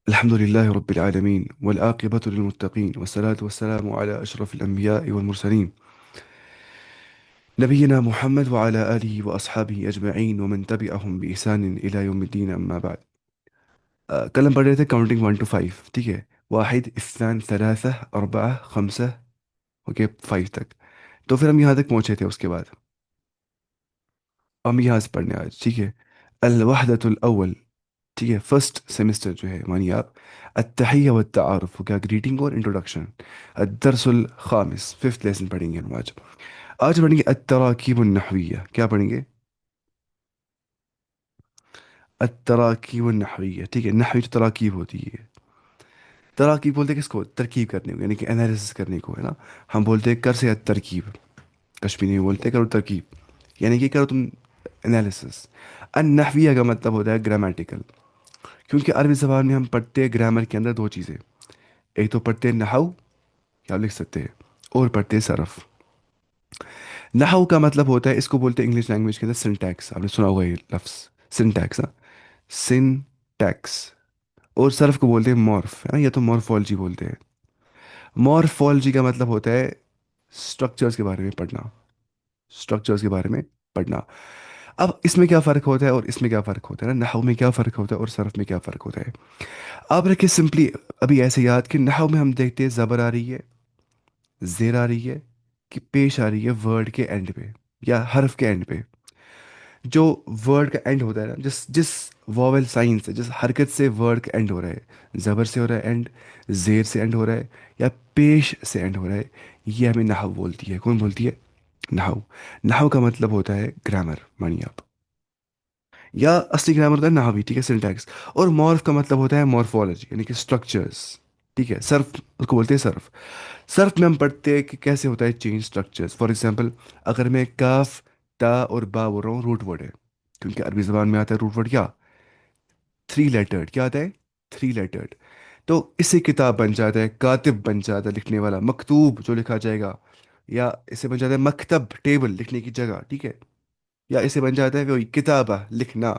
الحمد لله رب العالمين والعاقبة للمتقين والصلاة والسلام على أشرف الأنبياء والمرسلين نبينا محمد وعلى آله وأصحابه أجمعين ومن تبعهم بإحسان إلى يوم الدين أما بعد. کل ہم پڑھ رہے تھے کاؤنٹنگ 1 to 5. ٹھیک ہے، واحد اثنان ثلاثة أربعة خمسة، اوکے 5 تک. تو پھر ہم یہاں تک پہنچے تھے. اس کے بعد ہم یہاں سے پڑھنے آج. ٹھیک ہے، الوحدة الأول. ٹھیک ہے، فرسٹ سیمسٹر جو ہے مانی آپ. التحیہ والتعارف، کیا گریٹنگ اور انٹروڈکشن. الدرس الخامس، ففتھ لیسن پڑھیں گے ہم آج. آج پڑھیں گے التراکیب النحویہ. کیا پڑھیں گے؟ التراکیب النحویہ. ٹھیک ہے، نحوی جو تراکیب ہوتی ہے. تراکیب بولتے ہیں کس کو؟ ترکیب کرنے کو، یعنی کہ انالیسس کرنے کو، ہے نا. ہم بولتے ہیں کر سے ترکیب. کشمیری میں بولتے ہیں کرو ترکیب، یعنی کہ کرو تم انالیسس. النحویہ کا مطلب ہوتا ہے گرامیٹیکل. کیونکہ عربی زبان میں ہم پڑھتے ہیں گرامر کے اندر دو چیزیں. ایک تو پڑھتے ہیں نحو، کیا لکھ سکتے ہیں، اور پڑھتے ہیں صرف. نحو کا مطلب ہوتا ہے، اس کو بولتے ہیں انگلش لینگویج کے اندر سنٹیکس. آپ نے سنا ہوگا یہ لفظ سنٹیکس. ہاں، سنٹیکس. اور صرف کو بولتے ہیں مورف، ہے نا، یا تو مورفولوجی بولتے ہیں. مورفولوجی کا مطلب ہوتا ہے اسٹرکچرز کے بارے میں پڑھنا. اسٹرکچرز کے بارے میں پڑھنا. اب اس میں کیا فرق ہوتا ہے اور اس میں کیا فرق ہوتا ہے نا، نحو میں کیا فرق ہوتا ہے اور صرف میں کیا فرق ہوتا ہے. آپ رکھیں سمپلی ابھی ایسے یاد کہ نحو میں ہم دیکھتے ہیں زبر آ رہی ہے، زیر آ رہی ہے، کہ پیش آ رہی ہے ورڈ کے اینڈ پہ یا حرف کے اینڈ پہ. جو ورڈ کا اینڈ ہوتا ہے نا، جس جس واول سائن سے، جس حرکت سے ورڈ کا اینڈ ہو رہا ہے، زبر سے ہو رہا ہے اینڈ، زیر سے اینڈ ہو رہا ہے، یا پیش سے اینڈ ہو رہا ہے، یہ ہمیں نحو بولتی ہے. کون بولتی ہے؟ نحو. نحو کا مطلب ہوتا ہے گرامر، مانیے آپ، یا اصلی گرامر ہوتا ہے نحوی. ٹھیک ہے، سنٹیکس. اور مورف کا مطلب ہوتا ہے مورفولوجی، یعنی کہ اسٹرکچرز. ٹھیک ہے، صرف اس کو بولتے ہیں صرف. صرف میں ہم پڑھتے ہیں کہ کیسے ہوتا ہے چینج اسٹرکچرز. فار ایگزامپل، اگر میں کاف، تا اور با بول رہا ہوں، روٹ ورڈ ہے. کیونکہ عربی زبان میں آتا ہے روٹ ورڈ کیا؟ 3 لیٹرڈ. کیا آتا ہے؟ 3 لیٹرڈ. تو اس سے کتاب بن جاتا ہے، کاتب بن جاتا ہے لکھنے والا، مکتوب جو لکھا جائے گا، یا اسے بن جاتا ہے مکتب، ٹیبل لکھنے کی جگہ. ٹھیک ہے، یا اسے بن جاتا ہے وہی کتابہ، لکھنا.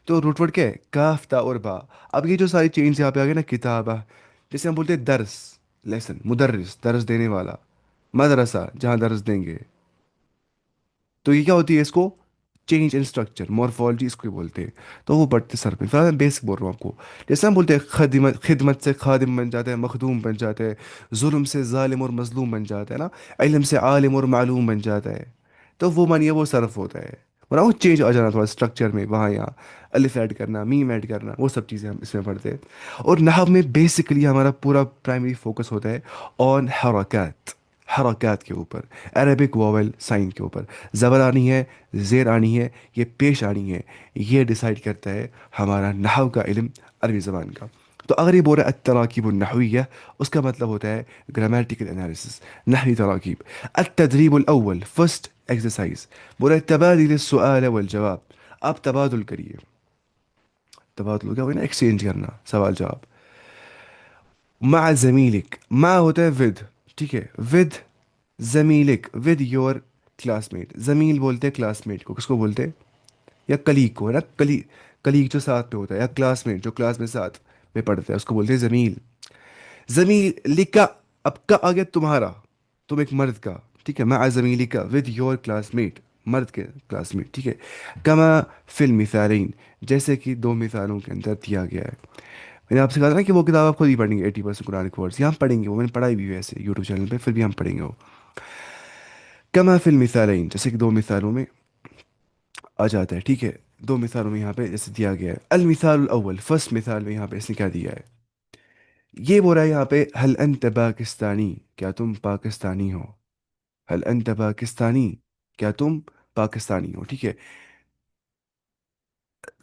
تو روٹ ورڈ کیا ہے؟ کاف تا اور با. اب یہ جو ساری چینج یہاں پہ آ گئے نا، کتابہ، جیسے ہم بولتے ہیں درس، لیسن، مدرس درس دینے والا، مدرسہ جہاں درس دیں گے. تو یہ کیا ہوتی ہے؟ اس کو چینج ان اسٹرکچر، مورفولوجی اس کو بولتے ہیں. تو وہ بڑھتے سر پہ. فی الحال میں بیسک بول رہا ہوں آپ کو. جیسے ہم بولتے ہیں خدمت، خدمت سے خادم بن جاتا ہے، مخدوم بن جاتا ہے. ظلم سے ظالم اور مظلوم بن جاتا ہے نا. علم سے عالم اور معلوم بن جاتا ہے. تو وہ مانیے وہ صرف ہوتا ہے. ورنہ وہ چینج آ جانا تھوڑا اسٹرکچر میں، وہاں یہاں الف ایڈ کرنا، میم ایڈ کرنا، وہ سب چیزیں ہم اس میں پڑھتے ہیں. اور نحو میں بیسکلی ہمارا پورا پرائمری فوکس ہوتا ہے آن حرکات. حرکات کے اوپر، عربک واول سائن کے اوپر. زبر آنی ہے، زیر آنی ہے، یہ پیش آنی ہے. یہ ڈیسائیڈ کرتا ہے ہمارا نحو کا علم، عربی زبان کا. تو اگر یہ بول رہا ہے التراکیب النحویہ، اس کا مطلب ہوتا ہے گرامیٹیکل انالیسس، نحوی تراکیب. التدریب الاول، فرسٹ ایکسرسائز، بول رہا ہے تبادل السؤال والجواب. آپ تبادل کریے. تبادل کیا ہوگا نا؟ ایکسچینج کرنا، سوال جواب. مع زمیلک، مع ہوتا ہے ود. ٹھیک ہے، ود زمیلک، ود یور کلاس میٹ. زمیل بولتے ہیں کلاس میٹ کو. کس کو بولتے ہیں؟ یا کلیگ کو، ہے نا. کلیگ جو ساتھ میں ہوتا ہے، یا کلاس میٹ جو کلاس میں ساتھ میں پڑھتا ہے، اس کو بولتے ہیں زمیل. زمیل لکھا. اب کا آ گیا تمہارا، تم ایک مرد کا. ٹھیک ہے، مع زمیلی کا، ود یور کلاس میٹ، مرد کے کلاس میٹ. ٹھیک ہے. کما فی المثالین، جیسے کہ دو مثالوں کے اندر دیا گیا ہے. میں نے آپ سے کہا تھا نا کہ وہ کتاب آپ خود ہی پڑھیں گے. 80% قرآن ورڈس یہاں پڑھیں گے، وہ میں نے پڑھائی بھی ہے ایسے یوٹیوب چینل پہ، پھر بھی ہم پڑھیں گے وہ. کما فی المثالین، جیسے کہ دو مثالوں میں آ جاتا ہے. ٹھیک ہے، دو مثالوں میں یہاں پہ جیسے دیا گیا ہے. المثال الاول، فرسٹ مثال میں یہاں پہ اس نے کیا دیا ہے؟ یہ بول رہا ہے یہاں پہ هل انت پاکستانی، کیا تم پاکستانی ہو. هل انت پاکستانی، کیا تم پاکستانی ہو. ٹھیک ہے.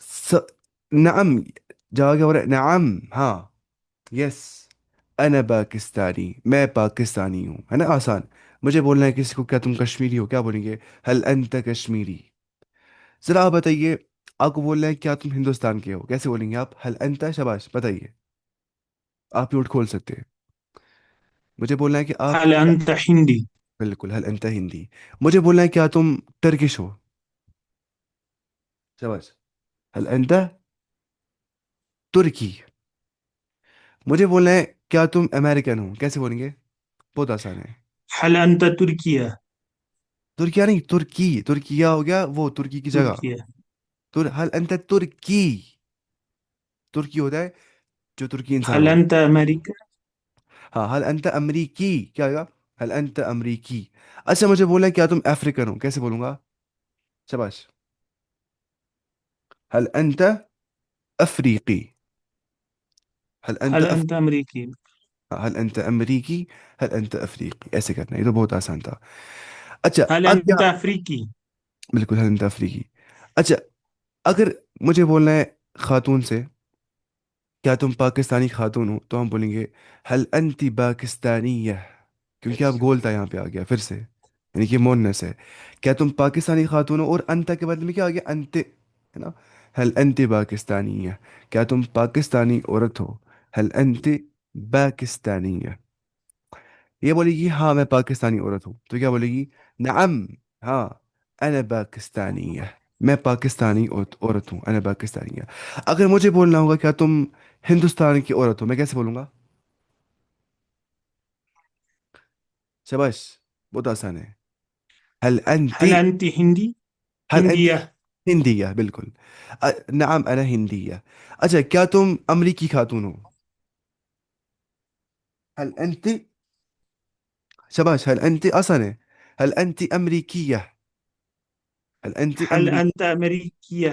س... نعم. جواب کیا ہو رہا ہے؟ نعم، ہاں، یس. انا پاکستانی، میں پاکستانی ہوں. ہے نا آسان. مجھے بولنا ہے کسی کو کیا تم کشمیری ہو، کیا بولیں گے؟ هل انت کشمیری. ذرا آپ بتائیے، آپ کو بولنا ہے کیا تم ہندوستان کے ہو، کیسے بولیں گے آپ؟ هل انت. شاباش، بتائیے. آپ میوٹ کھول سکتے ہیں. مجھے بولنا ہے کہ آپ هل أنت هندي؟ بالکل هل انت ہندی. مجھے بولنا ہے کیا تم ٹرکش ہو. شاباش. هل انت तुर्की। मुझे बोलना है क्या तुम अमेरिकन हो, कैसे बोलेंगे? बहुत आसान है। هل أنت تركيا؟ तुर्किया नहीं, तुर्की। तुर्किया हो गया वो तुर्की की जगह। تركيا. हल अंत तुर्की। तुर्की होता है जो तुर्की इंसान هل हो। أنت أمريكا؟ हाँ, हल अंत अमरीकी क्या होगा? हल अंत अमरीकी। अच्छा, मुझे बोला है क्या तुम अफ्रीकन हो, कैसे बोलूंगा? शाबाश। हल अंत अफ्रीकी। हल अंत هل أنت أمريكي؟ هل انت امریکی؟ هل انت افریقی؟ ایسے کرنا ہے، یہ تو بہت آسان تھا۔ اچھا، هل اب کیا؟ أنت أفريقي؟ بالکل، هل انت افریقی۔ اچھا، اگر مجھے بولنا ہے خاتون سے کیا تم پاکستانی خاتون ہو، تو ہم بولیں گے هل انت پاکستانیہ، کیونکہ اب گولتا یہاں پہ آ گیا پھر سے، یعنی کہ مونس ہے۔ کیا تم پاکستانی خاتون ہو، اور انت کے بدلے میں کیا آ گیا؟ انت ہے نا؟ هل انت پاکستانیہ، کیا تم پاکستانی عورت ہو؟ هل انت پاکستانیہ۔ یہ بولے گی ہاں میں پاکستانی عورت ہوں، تو کیا بولے گی؟ نعم، ہاں، انا پاکستانی، میں پاکستانی عورت ہوں، انا پاکستانی۔ اگر مجھے بولنا ہوگا کیا تم ہندوستان کی عورت ہو، میں کیسے بولوں گا؟ شباش، بہت آسان ہے۔ هل انت هل أنت هندي؟ هل انت هندية. ہندیہ، بالکل۔ نعم انا ہندیہ۔ اچھا، کیا تم امریکی خاتون ہو؟ هل انت، شباش، هل انت آسان ہے۔ هل انت امریکیہ؟ هل انت هل أنت أمريكية؟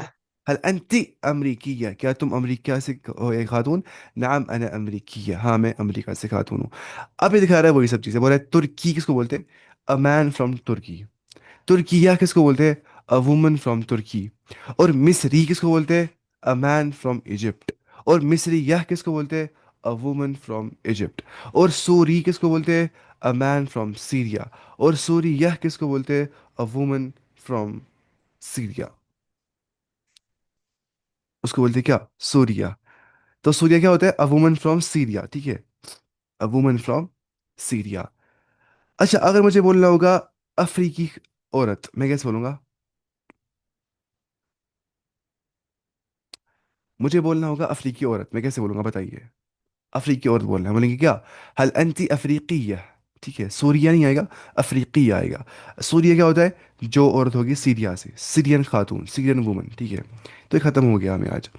هل انت امریکیہ، کیا تم امریکہ سے ہو ایک خاتون؟ نعم انا امریکیہ، ہاں میں امریکہ سے خاتون ہوں۔ اب یہ دکھا رہا ہے وہی سب چیزیں، بول رہا ہے ترکی کس کو بولتے ہیں؟ a man from ترکی۔ ترکیہ کس کو بولتے ہیں؟ a woman from ترکی۔ اور مصری کس کو بولتے ہیں؟ a man from Egypt. اور مصریہ کس کو بولتے ہیں؟ a woman from Egypt. اور سوری کس کو بولتے ہیں؟ a man from Syria. اور سوریہ کس کو بولتے ہیں؟ a woman from Syria. اس کو بولتے ہیں کیا؟ سوریا۔ تو سوریا کیا ہوتا ہے؟ a woman from سیریا، ٹھیک ہے؟ a woman from Syria. اچھا، اگر مجھے بولنا ہوگا افریقی عورت، میں کیسے بولوں گا؟ مجھے بولنا ہوگا افریقی عورت، میں کیسے بولوں گا بتائیے؟ افریقی عورت بولنا ہے، بولیں گے کیا؟ حل انتی افریقیہ، ٹھیک ہے؟ سوریا نہیں آئے گا، افریقی آئے گا۔ سوریا کیا ہوتا ہے؟ جو عورت ہوگی سیریا سے، سیرین خاتون، سیرین وومن، ٹھیک ہے؟ تو یہ ختم ہو گیا ہمیں آج۔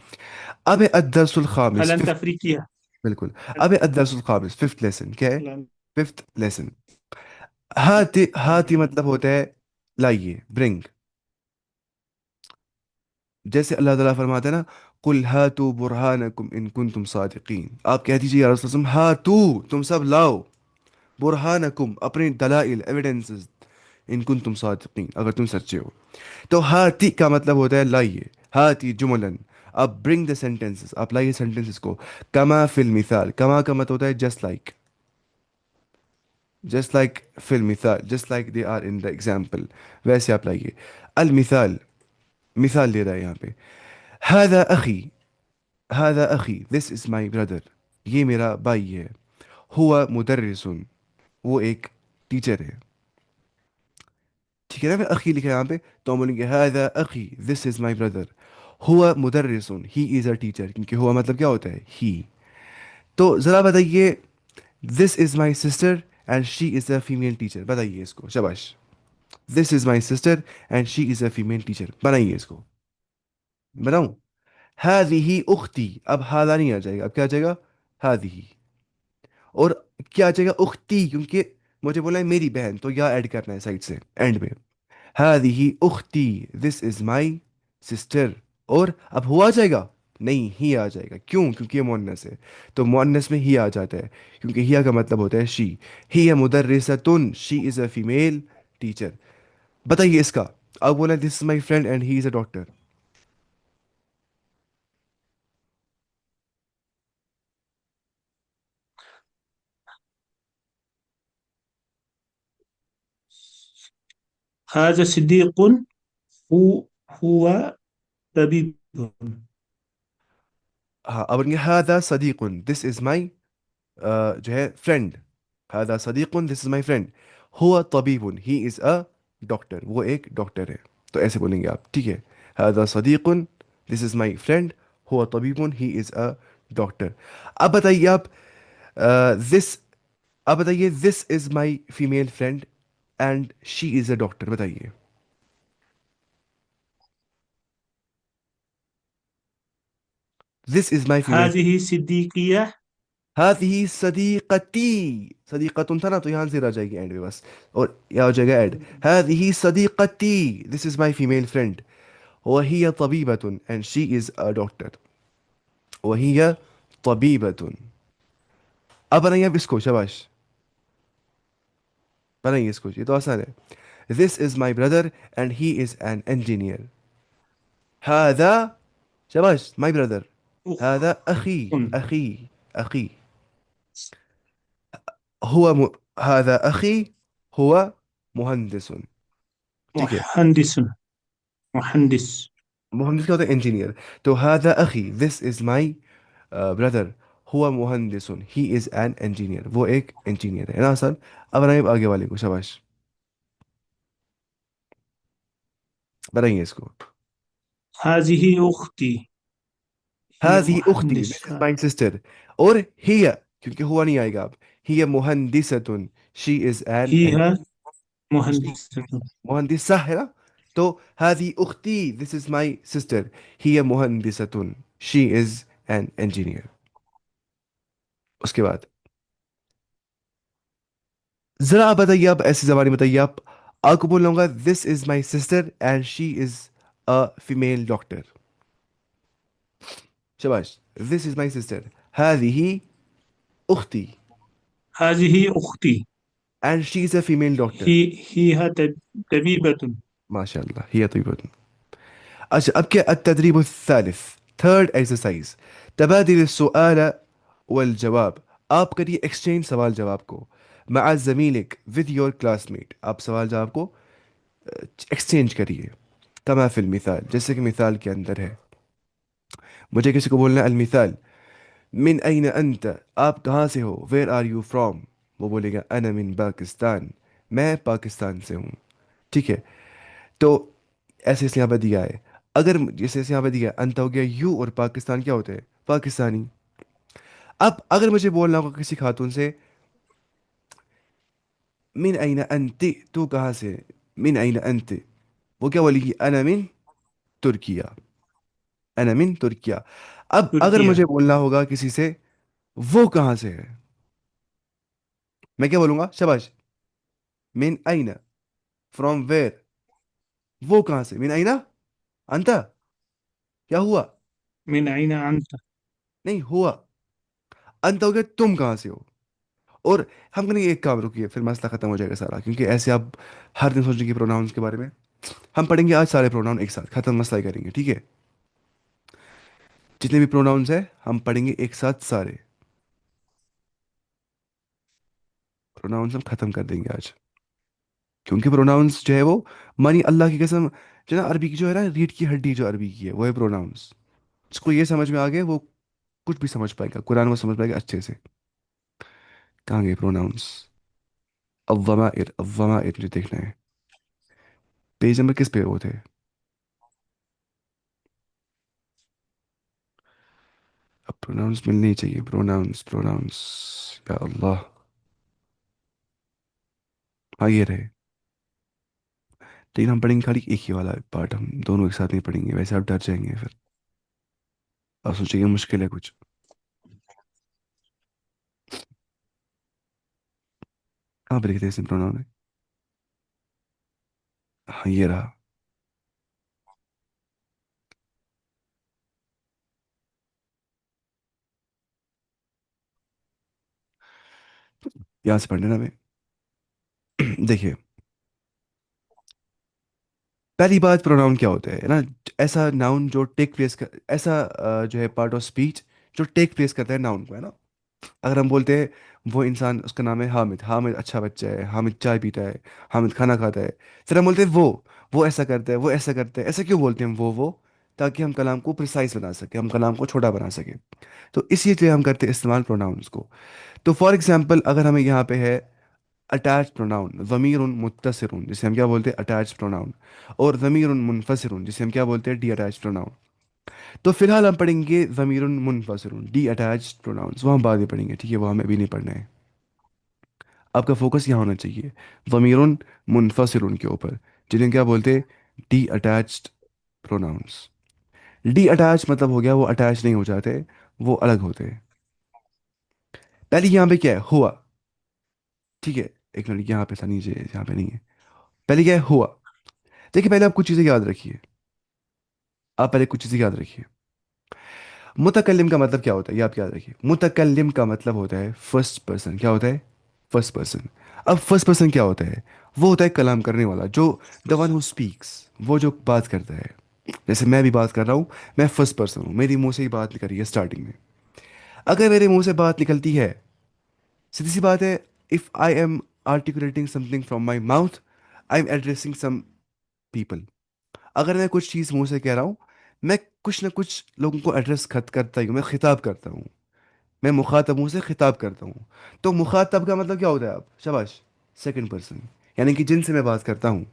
اب ہے الدرس هل الخامس، أنت أفريقية؟ بالکل۔ اب ہے الدرس الخامس، ففتھ لیسن، کیا ہے؟ لا. Fifth lesson. ہاتھی، ہاتھی مطلب ہوتا ہے لائیے، برنگ۔ جیسے اللہ تعالیٰ فرماتا ہے نا، قل ہاتو برہانکم ان کنتم صادقین، آپ کہہ دیجیے یا رسول اللہ، ہاتو، تم سب لاؤ، برہانکم، اپنے دلائل، ایویڈنسز، ان کنتم صادقین، اگر تم سچے ہو۔ تو ہاتی کا مطلب ہوتا ہے لائیے، ہاتی جملن، اب برنگ دا سینٹینسز، آپ لائیے سینٹینسز کو، کما فی المثال، کما کا مطلب ہوتا ہے جسٹ لائک، جسٹ لائک فی المثال، just like they are in the example, ویسے آپ لائیے۔ المثال، مثال دے رہا ہے یہاں پہ، هذا أخي، هذا أخي، this is my brother، یہ میرا بھائی ہے۔ ہوا مدرس، وہ ایک ٹیچر ہے، ٹھیک ہے نا؟ میں اخی لکھا ہے یہاں پہ، تو ہم بولیں گے هذا أخي، this is my brother۔ ہوا مدرس، he is a teacher، کیونکہ ہوا مطلب کیا ہوتا ہے؟ he۔ تو ذرا بتائیے this is my sister and she is a female teacher، بتائیے اس کو، شاباش۔ this is my sister and she is a female teacher، بنائیے اس کو، بناؤں؟ هذه اختی، اب هذا نہیں آ جائے گا، اب کیا آ جائے گا؟ هذه۔ اور کیا آ جائے گا؟ اختی، کیونکہ مجھے بولا ہے میری بہن، تو یا ایڈ کرنا ہے سائڈ سے اینڈ میں، هذه اختی، this is my sister۔ اور اب ہوا آ جائے گا؟ نہیں، ہی آ جائے گا، کیوں؟ کیونکہ یہ مؤنث ہے، تو مؤنث میں ہی آ جاتا ہے، کیونکہ ہی کا مطلب ہوتا ہے شی۔ ہی مدرستن، شی از اے فیمیل ٹیچر۔ بتائیے اس کا، اب بولا this is my friend and he is a doctor. هذا صديق. هو طبيب. ہاں، اب هذا صدیق، دس از مائی جو ہے فرینڈ، هذا صدیق، دس از مائی فرینڈ، ہوا طبیب، ہی از اے ڈاکٹر، وہ ایک ڈاکٹر ہے، تو ایسے بولیں گے آپ، ٹھیک ہے؟ هذا صدیق، دس از مائی فرینڈ، ہوا طبیب، ہی از اے डॉक्टर। अब बताइए आप, दिस, अब बताइए, this is my female friend and she is a doctor, बताइए। This is my female. هذه صديقية. हाथी सदीकती, सदीकतुन था ना, तो यहाँ से रह जाएगी एंड में बस, और यहाँ हो जाएगा एड। हाथी सदीकती, this is my female friend, وهي طبيبة and she is a doctor. وهي طبيبة. अब बनाइए आप इसको, शाबाश, बनाइए इसको, ये तो आसान है। This is my brother and he is an engineer. هذا، शाबाश, my brother. أخ. هذا أخي، أخي، أخي. هو هذا أخي، هو مهندس. ठीक है، مهندس. مهندس. مهندس क्या होता है؟ इंजीनियर। तो هذا أخي, this is my brother, هو مهندس, he is an engineer, वो एक इंजीनियर है ना सर। अब बनाइए आगे वाले को, शाबाश, बनाइए इसको। هذه أختي. هي هذه أختي, this is مهندسة. my sister. और هي क्योंकि हुआ नहीं आएगा अब, هي مهندسة, she is an هي مهندسة. مهندسة है ना। तो هذه أختي, this is my sister, he مهندسة, she is an engineer. उसके बाद जरा आप बताइए, आप ऐसी जबानी बताइए, आप आपको बोल लूंगा this is my sister and she is a female doctor, शाबाश। दिस इज माई सिस्टर, هذه أختي, هذه أختي. and she is a female doctor. هي طبيبة. माशाल्लाह, هي طيبة. अच्छा, अब क्या التدريب الثالث، थर्ड एक्सरसाइज، तबादल السؤال والجواب। आप करिए एक्सचेंज सवाल जवाब को मع ज़मीलिक विद योर क्लासमेट, आप सवाल जवाब को एक्सचेंज करिए। कमा फिल मिसाल, जैसे कि मिसाल के अंदर है, मुझे किसी को बोलना है अलमिसाल, मिन अइन अंत, आप कहाँ से हो, वेयर आर यू फ्रॉम, वो बोलेगा अना मिन पाकिस्तान, मैं पाकिस्तान से हूँ। ठीक है, तो ऐसे इस यहाँ पर दिया है। अगर जैसे इस यहाँ पर दिया है, अंत हो गया यू, और पाकिस्तान क्या होते हैं, पाकिस्तानी। अब अगर मुझे बोलना होगा किसी खातून से, मिन अइन अंत, तू कहाँ से, मिन अइन अंत, वो क्या बोलेगी, अना मिन तुर्किया, अना मिन तुर्किया। अब अगर मुझे تركيا. बोलना होगा किसी से वो कहाँ से है, मैं क्या बोलूंगा, शाबाश, मिन अइन, फ्रॉम वेयर, वो कहाँ से, मिन अइना, अंता, क्या हुआ, من أين أنت؟ नहीं हुआ, अंत हो गया तुम कहाँ से हो। और हम करेंगे एक काम, रुकिए, फिर मसला खत्म हो जाएगा सारा, क्योंकि ऐसे आप हर दिन सोचेंगे प्रोनाउंस के बारे में। हम पढ़ेंगे आज सारे प्रोनाउन एक साथ, खत्म मसला ही करेंगे, ठीक है। जितने भी प्रोनाउंस है हम पढ़ेंगे एक साथ सारे प्रोनाउंस, हम खत्म कर देंगे आज। क्योंकि प्रोनाउंस जो है वो, मानी अल्लाह की कसम, जो ना अरबी की जो है ना, रीढ़ की हड्डी जो अरबी की है वो है प्रोनाउंस। जिसको ये समझ में आ गया वो कुछ भी समझ पाएगा, कुरान में समझ पाएगा अच्छे से। कहाँ गए प्रोनाउंस, अव्वमाइर, अव्वमाइर मुझे देखना है, पेज नंबर किस पे वो थे। अब प्रोनाउंस मिलने ही चाहिए, प्रोनाउंस, प्रोनाउंस, या अल्लाह, हाँ ये रहे। लेकिन हम पढ़ेंगे खाली एक ही वाला पार्ट, हम दोनों एक साथ नहीं पढ़ेंगे, वैसे आप डर जाएंगे फिर, आप सोचेंगे मुश्किल है कुछ। कहाँ पे लिखते हैं इसमें प्रोनाउन है, हाँ ये रहा। यहाँ से पढ़ने ना हमें। देखिए, पहली बात, प्रोनाउन क्या होता है ना, ऐसा नाउन जो टेक प्लेस कर, ऐसा जो है पार्ट ऑफ स्पीच जो टेक प्लेस करता है नाउन को, है ना। अगर हम बोलते हैं वो इंसान, उसका नाम है हामिद, हामिद अच्छा बच्चा है, हामिद चाय पीता है, हामिद खाना खाता है, फिर हम बोलते हैं वो ऐसा करता है, वो ऐसा करता है, ऐसा क्यों बोलते हैं हम वो, ताकि हम कलाम को प्रिसाइज बना सके, हम कलाम को छोटा बना सके। तो इसीलिए हम करते हैं इस्तेमाल प्रोनाउंस को। तो फॉर एग्जाम्पल, अगर हमें यहाँ पे है अटैच प्रोनाउन, ज़मीर मुत्तसिर, जिसे हम क्या बोलते हैं, अटैच प्रोनाउन, और ज़मीर मुनफसिर, जिसे हम क्या बोलते हैं, डी अटैच प्रोनाउन। तो फिलहाल हम पढ़ेंगे ज़मीरुन मुनफसिरुन, डी अटैच्ड प्रोनाउंस, वो हम बाद में पढ़ेंगे, ठीक है, वो हमें अभी नहीं पढ़ना है। आपका फोकस यहाँ होना चाहिए ज़मीरुन मुनफसिरुन के ऊपर, जिन्हें क्या बोलते हैं, detached pronouns. Detach मतलब हो गया वो अटैच नहीं हो जाते, वो अलग होते हैं। पहले यहाँ पे क्या है, हुआ, ठीक है, एक मिनट, यहाँ पे था नीचे, यहाँ पे नहीं है। पहले क्या है, हुआ। देखिए पहले आप कुछ चीज़ें याद रखिए, आप पहले कुछ चीज़ें याद रखिए। मुतकल्लिम का मतलब क्या होता है, ये आप याद रखिए। मुतकल्लिम का मतलब होता है फर्स्ट पर्सन, क्या होता है, फर्स्ट पर्सन। अब फर्स्ट पर्सन क्या होता है, वो होता है कलाम करने वाला, जो द वन हु स्पीक्स, वो जो बात करता है। जैसे मैं भी बात कर रहा हूँ, मैं फर्स्ट पर्सन हूँ, मेरी मुंह से ही बात निकल रही है स्टार्टिंग में। अगर मेरे मुंह से बात निकलती है, सीधी सी बात है, if I am articulating something from my mouth, I am addressing some people. अगर मैं कुछ चीज़ मुंह से कह रहा हूँ, मैं कुछ ना कुछ लोगों को एड्रेस खत करता ही हूँ, मैं खिताब करता हूँ, मैं मुखातब हूँ से खिताब करता हूँ। तो मुखातब का मतलब क्या होता है, आप शाबाश, सेकंड पर्सन, यानी कि जिनसे मैं बात करता हूँ।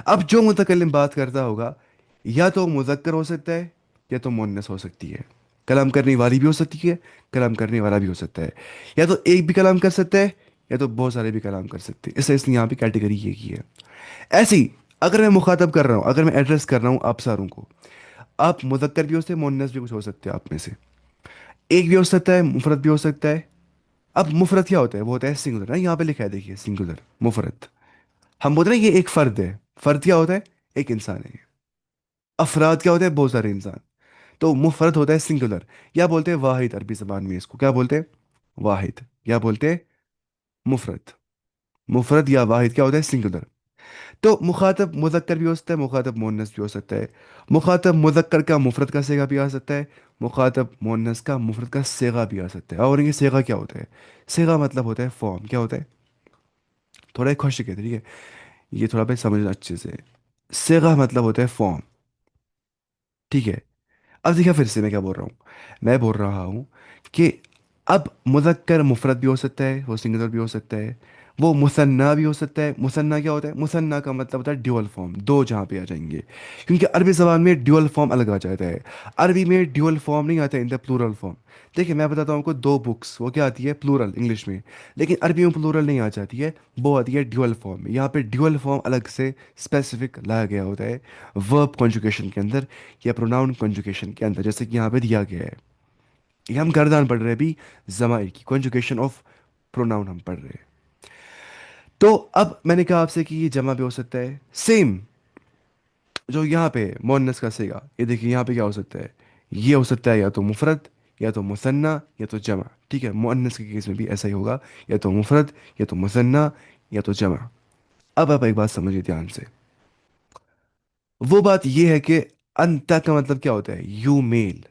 अब जो मुतकल्लिम बात करता होगा, या तो मुज़क्कर हो सकता है, या तो मुअन्नस हो सकती है। कलाम करने वाली भी हो सकती है, कलाम करने वाला भी हो सकता है। या तो एक भी कलाम कर सकता है, या तो बहुत सारे भी कलाम कर सकते हैं, इसलिए यहाँ पे कैटेगरी ये की है। ऐसे ही अगर मैं मुखातब कर रहा हूँ, अगर मैं एड्रेस कर रहा हूँ आप सारों को, आप मुज़क्कर भी हो सकते हैं, मुअन्नस भी कुछ हो सकते हैं आप में से, एक भी हो सकता है, मुफरत भी हो सकता है। अब मुफरत क्या होता है, वो होता है सिंगुलर, ना यहाँ पे लिखा है देखिए, सिंगुलर मुफरत। हम बोलते हैं ना ये एक फर्द है, फर्द क्या होता है, एक इंसान है। अफराद क्या होते हैं, बहुत सारे इंसान। तो मुफरत होता है सिंगुलर, या बोलते हैं वाहिद, अरबी जबान में इसको क्या बोलते हैं, वाहिद, या बोलते हैं मुफरत। मुफरत या वाहिद क्या होता है, सिंगुलर। तो मुखातब मुज़क्कर भी हो सकता है, मुखातब मुअन्नस भी हो सकता है। मुखातब मुज़क्कर का मुफरत का सेगा भी आ सकता है, मुखातब मुअन्नस का मुफरत का सेगा भी आ सकता है। और ये सेगा क्या होता है, सेगा मतलब होता है फॉर्म, क्या होता है, थोड़ा एक खुश के, ठीक है, ये थोड़ा पे समझना अच्छे से। सेगा मतलब होता है फॉर्म, ठीक है। अब देखिए फिर से मैं क्या बोल रहा हूँ, मैं बोल रहा हूँ कि अब मुज़क्कर मुफरत भी हो सकता है, वो सिंगुलर भी हो सकता है, वो मुसन्ना भी हो सकता है। मुसन्ना क्या होता है, मुसन्ना का मतलब होता है ड्यूअल फॉर्म, दो जहाँ पे आ जाएंगे, क्योंकि अरबी ज़बान में ड्यूअल फॉर्म अलग आ जाता है। अरबी में ड्यूअल फॉर्म नहीं आता इन द प्लूरल फॉर्म। देखिए मैं बताता हूँ आपको, दो बुक्स, वो क्या आती है, प्लूरल इंग्लिश में, लेकिन अरबी में प्लूरल नहीं आ जाती है, वो आती है ड्यूअल फॉर्म में। यहाँ पे ड्यूअल फॉर्म अलग से स्पेसिफिक लाया गया होता है वर्ब कॉन्जुगेशन के अंदर, या प्रोनाउन कॉन्जुगेशन के अंदर, जैसे कि यहाँ पे दिया गया है। ये हम गर्दान पढ़ रहे हैं अभी, जमाइर की कॉन्जुगेशन ऑफ प्रोनाउन हम पढ़ रहे हैं। तो अब मैंने कहा आपसे कि ये जमा भी हो सकता है, सेम जो यहाँ पे मोनस का सेगा, ये देखिए यहाँ पे क्या हो सकता है, ये हो सकता है या तो मुफरद, या तो मुसन्ना, या तो जमा, ठीक है। मुअन्नस के केस में भी ऐसा ही होगा, या तो मुफरद, या तो मुसन्ना, या तो जमा। अब आप एक बात समझिए ध्यान से, वो बात ये है कि अंता का मतलब क्या होता है, यू मेल।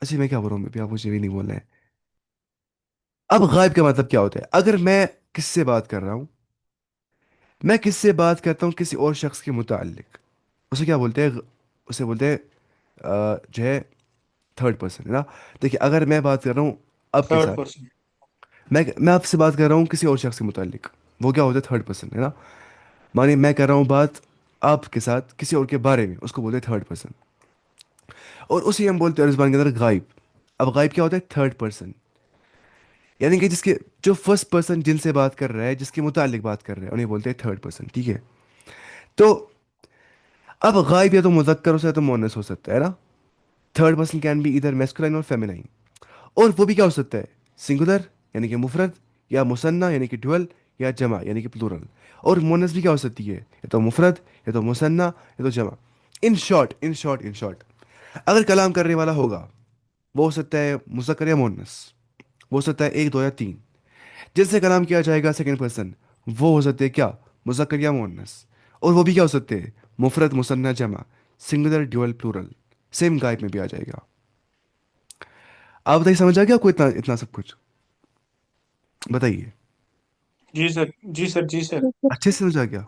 अच्छा मैं क्या बोल रहा हूँ, अभी आप मुझे भी नहीं बोलना है। अब गायब का मतलब क्या होता है, अगर मैं किससे बात कर रहा हूँ, मैं किससे बात करता हूँ किसी और शख्स के मुतालिक, उसे क्या बोलते हैं, उसे बोलते हैं जो है थर्ड पर्सन, है ना। देखिए अगर मैं बात कर रहा हूँ आपके थर्ड साथ, पर्सन। मैं आपसे बात कर रहा हूँ किसी और शख्स के मुतालिक, वो क्या होता है, थर्ड पर्सन, है ना। मानिए मैं कर रहा हूँ बात आपके साथ किसी और के बारे में, उसको बोलते हैं थर्ड पर्सन। और उसी हम बोलते हैं इस बार के अंदर गायब। अब गायब क्या होता है, थर्ड पर्सन, यानी कि जिसके, जो फर्स्ट पर्सन जिनसे बात कर रहा है, जिसके मुतालिक बात कर रहा है, उन्हें बोलते हैं थर्ड पर्सन, ठीक है। तो अब गायब या तो मुजक्कर हो सकता है, तो मोनस हो सकता है ना। थर्ड पर्सन कैन बी इधर मैस्कुलाइन और फेमिनाइन, और वो भी क्या हो सकता है, सिंगुलर यानी कि मुफरद, या मुसन्ना यानी कि ड्यूअल, या जमा यानी कि प्लूरल। और मोनस भी क्या हो सकती है, या तो मुफरद, या तो मुसन्ना, या तो जमा। इन शॉर्ट अगर कलाम करने वाला होगा, वो हो सकता है मुजक्कर या मोनस, वो हो सकता है एक, दो या तीन। जिनसे कलाम किया जाएगा सेकंड पर्सन, वो हो सकते हैं क्या, मुजक्कर या मुअन्नस। और वो भी क्या हो सकते हैं, मुफरत, मुसन्ना, जमा, सिंगुलर, ड्यूअल, प्लूरल। सेम गायब में भी आ जाएगा। आप बताइए, समझ आ गया आपको इतना इतना सब कुछ, बताइए। जी सर, जी सर, जी सर। अच्छे से समझ आ गया,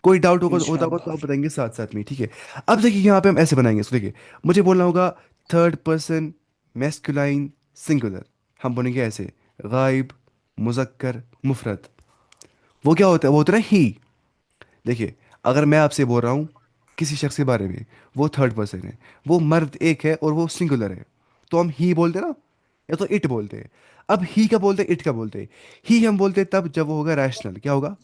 कोई डाउट होगा होता होगा तो इंशाल्लाह। आप बताएंगे साथ साथ में, ठीक है। अब देखिए यहाँ पे हम ऐसे बनाएंगे इसको, देखिए मुझे बोलना होगा थर्ड पर्सन मैस्कुलाइन सिंगुलर, हम बोलेंगे ऐसे, गायब, मुजक्कर, मुफरत। वो क्या होता है, वो होता है ना ही। देखिए अगर मैं आपसे बोल रहा हूँ किसी शख्स के बारे में, वो थर्ड पर्सन है, वो मर्द एक है और वो सिंगुलर है, तो हम ही बोलते ना, या तो इट बोलते हैं। अब ही का बोलते इट का बोलते, ही हम बोलते तब जब वो होगा रैशनल, क्या होगा,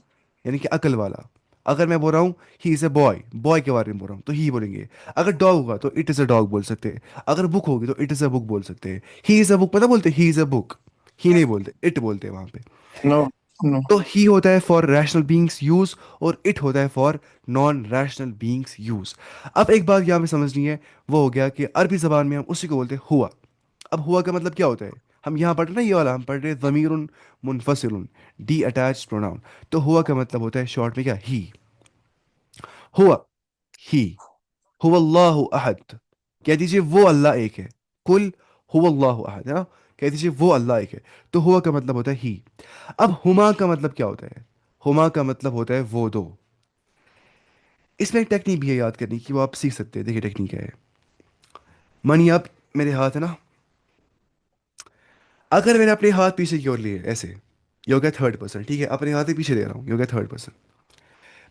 यानी कि अकल वाला। अगर मैं बोल रहा हूँ he is a boy, boy के बारे में बोल रहा हूँ तो ही बोलेंगे। अगर डॉग होगा तो इट इज़ अ डॉग बोल सकते हैं। अगर बुक होगी तो इट इज़ अ बुक बोल सकते हैं। ही इज़ अ बुक पता बोलते, ही इज़ अ बुक, ही नहीं बोलते, इट बोलते हैं वहाँ पे। No, no. तो ही होता है फॉर रैशनल बींग्स यूज, और इट होता है for non rational beings use. अब एक बात यहाँ पे समझनी है, वो हो गया कि अरबी ज़बान में हम उसी को बोलते हैं हुआ। अब हुआ का मतलब क्या होता है, हम यहाँ पढ़ रहे हैं ना, ये वाला हम पढ़ रहे हैं ज़मीरुन मुनफसिलुन, डी अटैच प्रोनाउन। तो हुआ का मतलब होता है शॉर्ट में क्या, ही। हुआ, ही, हुवल्लाहु अहद, कह दीजिए वो अल्लाह एक है। कुल हुवल्लाहु अहद, है ना, कह दीजिए वो अल्लाह एक है। तो हुआ का मतलब होता है ही। अब हुमा का मतलब क्या होता है, हुमा का मतलब होता है वो दो। इसमें एक टेक्निक भी है याद करने की, वो आप सीख सकते हैं। देखिए टेक्निक क्या है, मानिए आप, मेरे हाथ है ना, अगर मैंने अपने हाथ पीछे की ओर लिए ऐसे, ये हो गया थर्ड पर्सन, ठीक है, अपने हाथ ही पीछे ले रहा हूँ, ये हो गया थर्ड पर्सन।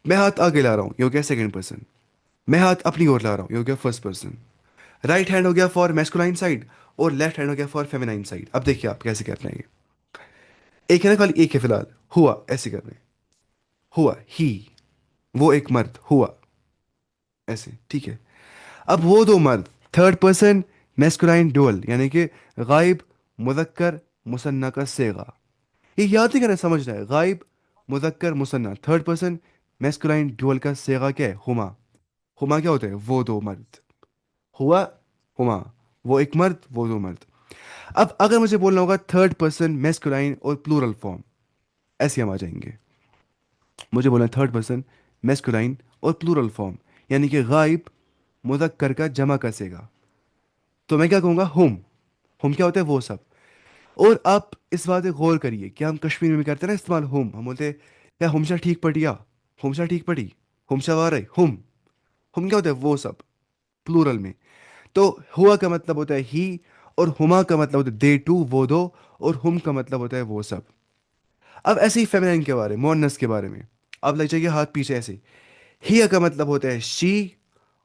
मैं हाथ आगे ला रहा हूँ, ये हो गया सेकंड पर्सन। मैं हाथ अपनी ओर ला रहा हूँ, ये हो गया फर्स्ट पर्सन। राइट हैंड हो गया फॉर मैस्कुलाइन साइड, और लेफ्ट हैंड हो गया फॉर फेमिनाइन साइड। अब देखिए आप कैसे करना है ये। एक है ना, खाली एक है फिलहाल, हुआ ऐसे करना है, हुआ ही, वो एक मर्द हुआ, ऐसे, ठीक है। अब वो दो मर्द, थर्ड पर्सन मैस्कुलाइन डुअल, यानी कि गायब मुजक्कर मुसन्ना का सेगा। ये याद नहीं करना, समझना है, गायब मुजक्कर Muthanna third person masculine dual का सेगा क्या है, हुमा। हुमा क्या होता है, वो दो मर्द, हुआ, हुमा, वो एक मर्द वो दो मर्द। अब अगर मुझे बोलना होगा थर्ड पर्सन मैस्कुलाइन और प्लूरल फॉर्म, ऐसे हम आ जाएंगे। मुझे बोलना थर्ड पर्सन मैस्कुलाइन और प्लूरल फॉर्म, यानी कि गायब मुजक्कर का जमा कसेगा, तो मैं क्या कहूँगा, हुम क्या होता है, वो सब। और आप इस बात पे गौर करिए कि हम कश्मीर में भी करते हैं ना इस्तेमाल, हम बोलते हैं क्या, हुमशा ठीक पढ़िया, हुमशा ठीक पढ़ी, हुमशा वारे हुम क्या होता है, वो सब, प्लूरल में। तो हुआ का मतलब होता है ही, और हुमा का मतलब होता है दे टू वो दो, और हुम का मतलब होता है वो सब। अब ऐसे ही फेमिनाइन के बारे में, मोनस के बारे में, अब लग जाइए हाथ पीछे ऐसे। हिया का मतलब होता है शी,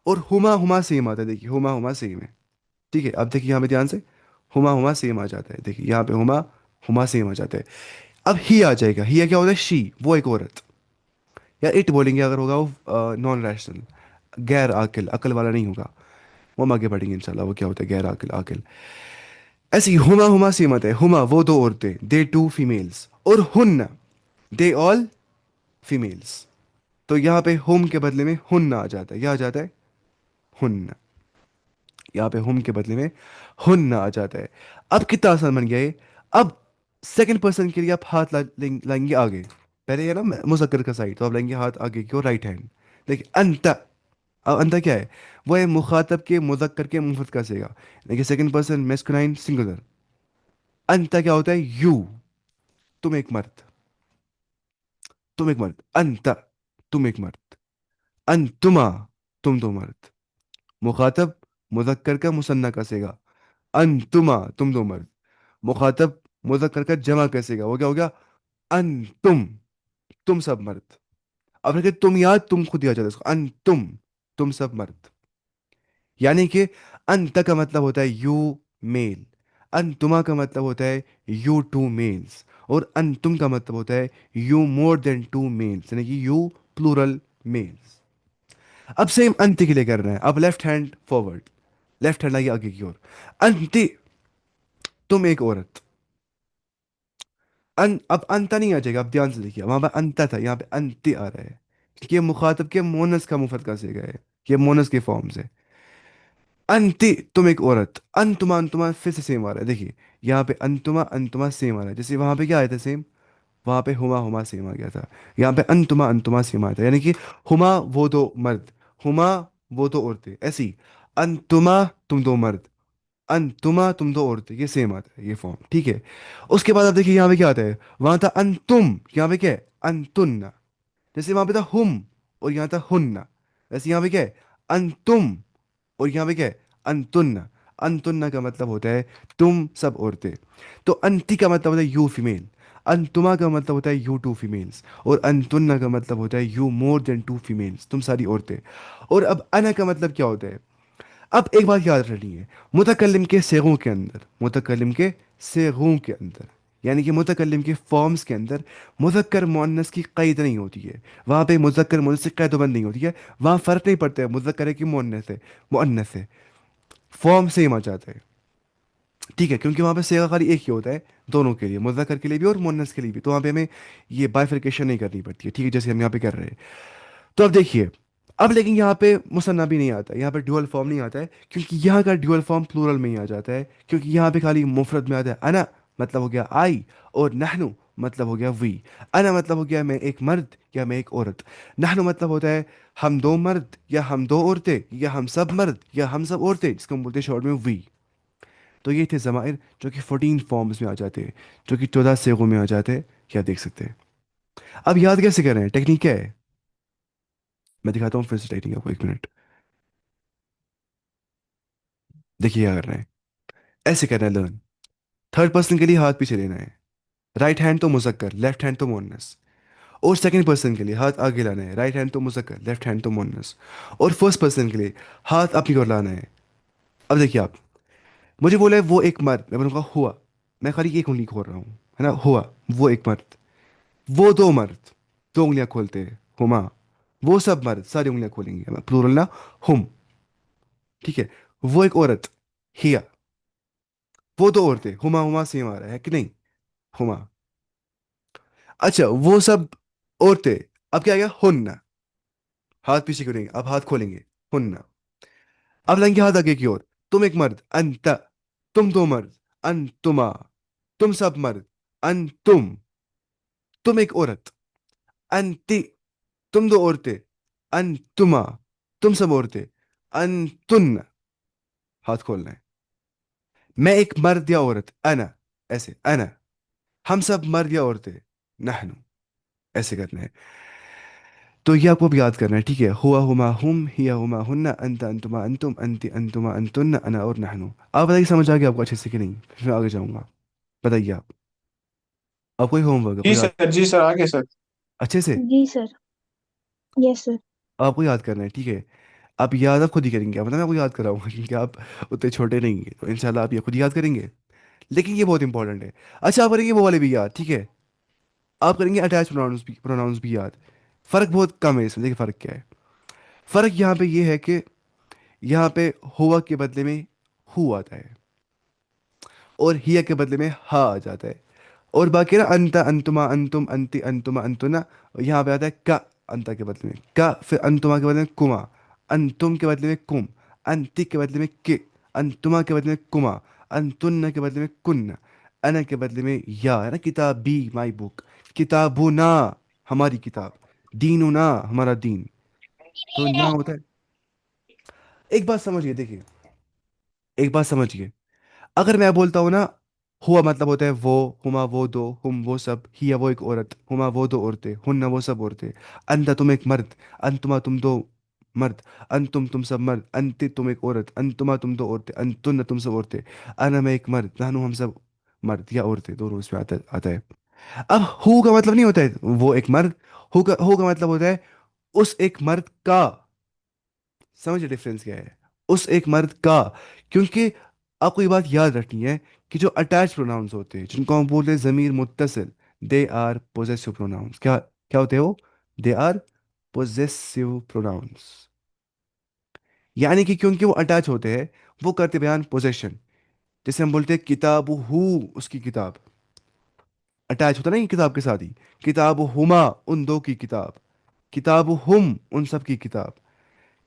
और हुमा हुमा सेम आता है, देखिए हुमा हुमा सेम है, ठीक है। अब देखिए यहाँ पे ध्यान से, हुमा हुमा सेम आ जाता है, देखिए यहाँ पे हुमा हुमा सेम आ जाता है। अब ही आ जाएगा, ही क्या होता है, शी, वो एक औरत, या इट बोलेंगे अगर होगा वो नॉन रैशनल, गैर आकिल, अकल वाला नहीं होगा। वो हम आगे पढ़ेंगे इंशाल्लाह वो क्या होता है गैर आकिल आकिल। ऐसे ही हुमा हुमा सेम आता है, हुमा वो दो औरतें, दे टू फीमेल्स, और हुन्ना दे ऑल फीमेल्स। तो यहाँ पे हुम के बदले में हुन्ना आ जाता है, क्या आ जाता है, हुन्ना। यहाँ पे हुम के बदले में हुन्ना आ जाता है। अब कितना आसान बन गया ये। अब सेकंड पर्सन के लिए आप हाथ लाएंगे आगे, पहले है ना मुजक्कर का साइड, तो आप लाएंगे हाथ आगे की ओर, राइट हैंड। देखिए अंत, अब अंत क्या है, वो है मुखातब के मुजक्कर के मुफरद का सेगा। देखिए सेकंड पर्सन मेस्कुलाइन सिंगुलर। अंत क्या होता है, यू, तुम एक मर्द, तुम एक मर्द, अंत, तुम एक मर्द, अंतुमा, तुम दो मर्द। मुखातब मुजक्कर का मुसन्ना कसेगा, अंतुमा तुम दो मर्द। मुखातब मुजक्कर का जमा कसेगा, वो क्या हो गया, अंतुम, तुम सब मर्द। अब रखे तुम याद, तुम खुद याद जाता है इसको, अंतुम, तुम सब मर्द। यानी कि अंत का मतलब होता है यू मेल, अंतुमा का मतलब होता है यू टू मेल्स, और अंतुम का मतलब होता है you more than two males, यानी कि यू प्लूरल मेल्स। अब सेम अंत के लिए कर रहे हैं, अब left hand forward, left hand आगे आगे की ओर। अंति, तुम एक औरत। अब अंता नहीं आ जाएगा, अब ध्यान से देखिए, वहां पर अंता था, यहाँ पे अंति आ रहा है, क्योंकि ये मुखातब के मोनस का मुफरत का से गए, ये मोनस के फॉर्म से। अंति, तुम एक औरत, अंतुमा अंतुमा फिर से सेम आ रहा है, देखिए यहाँ पे अंतुमा अंतुमा सेम आ रहा है, जैसे वहां पे क्या आया था सेम, वहां पे हुमा हुमा सेम आ गया था, यहाँ पे अंतुमा अंतुमा सेम आया था, यानी कि हुमा वो दो मर्द, हुमा वो दो औरतें, ऐसी अंतुमा तुम दो मर्द, अंतुमा तुम दो औरतें, ये सेम आता है ये फॉर्म, ठीक है। उसके बाद आप देखिए यहाँ पे क्या आता है, वहां था अंतुम, यहाँ पे क्या है, अंतुन्ना। जैसे वहां पे था हुम और यहाँ था हुन्ना, वैसे यहाँ पे क्या है, अंतुम और यहाँ पे क्या है, अंतुन्ना। अंतुन्ना का मतलब होता है तुम सब औरतें। तो अंति का मतलब होता है यू फीमेल, अंतुमा का मतलब होता है यू टू फीमेल्स, और अंतुन्ना का मतलब होता है you more than two females, तुम सारी औरतें। और अब अना का मतलब क्या होता है? अब एक बात याद रखनी है, मुतकल्लिम के सेगों के अंदर, मुतकल्लिम के सेगों के अंदर, यानी कि मुतकल्लिम के फॉर्म्स के अंदर मुज़क्कर मुअन्नस की क़ैद नहीं होती है। वहाँ पे मुज़क्कर मुअन्नस की क़ैदबंद नहीं होती है। वहाँ फ़र्क नहीं पड़ता है मुज़क्कर है कि मुअन्नस है, मुअन्नस है, फॉर्म सेम आ जाता है। ठीक है, क्योंकि वहाँ पे सेगा खाली एक ही होता है, दोनों के लिए, मुज़क्कर के लिए भी और मुअन्नस के लिए भी, तो वहाँ पे हमें ये बाइफरकेशन नहीं करनी पड़ती है, ठीक है, जैसे हम यहाँ पे कर रहे हैं। तो अब देखिए, अब लेकिन यहाँ पे मुसन्ना भी नहीं आता, यहाँ पे ड्यूअल फॉर्म नहीं आता है, क्योंकि यहाँ का ड्यूअल फॉर्म प्लूरल में ही आ जाता है, क्योंकि यहाँ पे खाली मुफरद में आता है अना, मतलब हो गया आई, और नहनु मतलब हो गया वी। अना मतलब हो गया मैं एक मर्द या मैं एक औरत। नहनु मतलब होता है हम दो मर्द या हम दो औरतें या हम सब मर्द या हम सब औरतें, जिसको हम बोलते हैं शॉर्ट में वी। तो ये थे ज़माइर जो कि 14 फॉर्म्स में आ जाते हैं, जो कि 14 सेगों में आ जाते हैं, क्या देख सकते हैं। अब याद कैसे करें, टेक्निक क्या है? मैं दिखाता हूँ फिर से टेक्निक आपको, 1 मिनट। देखिए क्या करना है, ऐसे करना है लर्न। थर्ड पर्सन के लिए हाथ पीछे लेना है, राइट हैंड तो मुजक्कर, लेफ्ट हैंड तो मुअन्नस। और सेकंड पर्सन के लिए हाथ आगे लाना है, राइट हैंड तो मुजक्कर, लेफ्ट हैंड तो मुअन्नस। और फर्स्ट पर्सन के लिए हाथ अपनी ओर लाना है। अब देखिए आप, मुझे बोला है वो एक मर्द, मैं बोलूँगा हुआ, मैं खाली एक उंगली खोल रहा हूँ, है ना, हुआ वो एक मर्द, वो दो मर्द, दो उंगलियां खोलते हैं, हुमा, वो सब मर्द सारी उंगलियां खोलेंगे, प्लूरल ना, हुम। ठीक है, वो एक औरत, हिया, वो दो औरतें, हुमा हुमा सेम आ रहा है कि नहीं, हुमा। अच्छा, वो सब औरतें, अब क्या आ गया, हुन्ना, हाथ पीछे करेंगे, अब हाथ खोलेंगे, हुन्ना। अब लाएंगे हाथ आगे की ओर, तुम एक मर्द, अंत, तुम दो मर्द, अंतुमा, तुम सब मर्द, अंतुम, तुम एक औरत, अंति, तुम दो औरतें, अंतुमा, तुम सब औरतें, अंतुन, हाथ खोलना है। मैं एक मर्द या औरत, अना, ऐसे अना, हम सब मर्द या औरतें, नहनु, ऐसे करना है। तो ये आपको अब याद करना है, ठीक है, हुआ हुमा हुम, हिया हुमा हुन्ना, अंत अंतुमा अंतुम, अंति अंतुमा अंतुन्न, अना और नहनु। आप बताइए समझ आ गया आपको अच्छे से कि नहीं, फिर मैं आगे जाऊंगा। बताइए आप, आपको ही होमवर्क है, जी कोई याद, सर, जी सर, आगे सर। अच्छे से जी सर। Yes sir. आपको याद करना है, ठीक है। आप याद आप खुद ही करेंगे, मतलब मैं आपको याद कराऊंगा क्योंकि आप उतने छोटे नहीं हैं, तो इंशाल्लाह आप ये खुद ही याद करेंगे। लेकिन ये बहुत इंपॉर्टेंट है। अच्छा, आप करेंगे वो वाले भी याद, ठीक है, आप करेंगे अटैच प्रोनाउंस भी याद। फ़र्क बहुत कम है इसमें, देखिए फ़र्क क्या है। फ़र्क यहाँ पे ये है कि यहाँ पे हुआ के बदले में हु आता है, और हिया के बदले में हा आ जाता है। और बाकी ना अंत अंतुमा अंतुम अंति अंतुमा अंतुना, यहाँ पे आता है का, अंता के बदले में का, फिर अंतुमा के बदले में कुमा, अंतुम के बदले में कुम, अंति के बदले में के, अंतुमा के बदले में कुमा, अंतुन्ना के बदले में कुन्न, अना के बदले में या, है ना, किताबी माई बुक, किताबुना हमारी किताब, दीनुना हमारा दीन। तो ना होता है, एक बात समझिए, देखिए एक बात समझिए, अगर मैं बोलता हूँ ना, हुआ मतलब होता है वो, हुमा वो दो, हुम वो सब, हिया वो एक औरत, हुमा वो दो औरतें, हुन्ना वो सब औरतें, अंता तुम एक मर्द, अंतुमा तुम दो मर्द, अंतुम तुम सब मर्द, अंति तुम एक औरत, अंतुमा तुम दो औरतें, अंतुन्ना तुम सब औरतें, अना मैं एक मर्द, नानू हम सब मर्द या औरतें, दोनों इसमें आता है। अब हु का मतलब नहीं होता है वो एक मर्द, हु का मतलब होता है उस एक मर्द का। समझ डिफरेंस क्या है, उस एक मर्द का। क्योंकि आपको ये बात याद रखनी है कि जो अटैच प्रोनाउंस होते हैं, जिनको हम बोलते हैं जमीर मुत्तसिल, दे आर पोजेसिव प्रोनाउंस। क्या क्या होते हैं वो? They are possessive pronouns. यानी कि क्योंकि वो अटैच होते हैं, वो करते बयान पोजेशन। जैसे हम बोलते हैं किताब हु, उसकी किताब, अटैच होता है ना ये किताब के साथ ही। किताब हुमा, उन दो की किताब, किताब हुम, उन सब की किताब,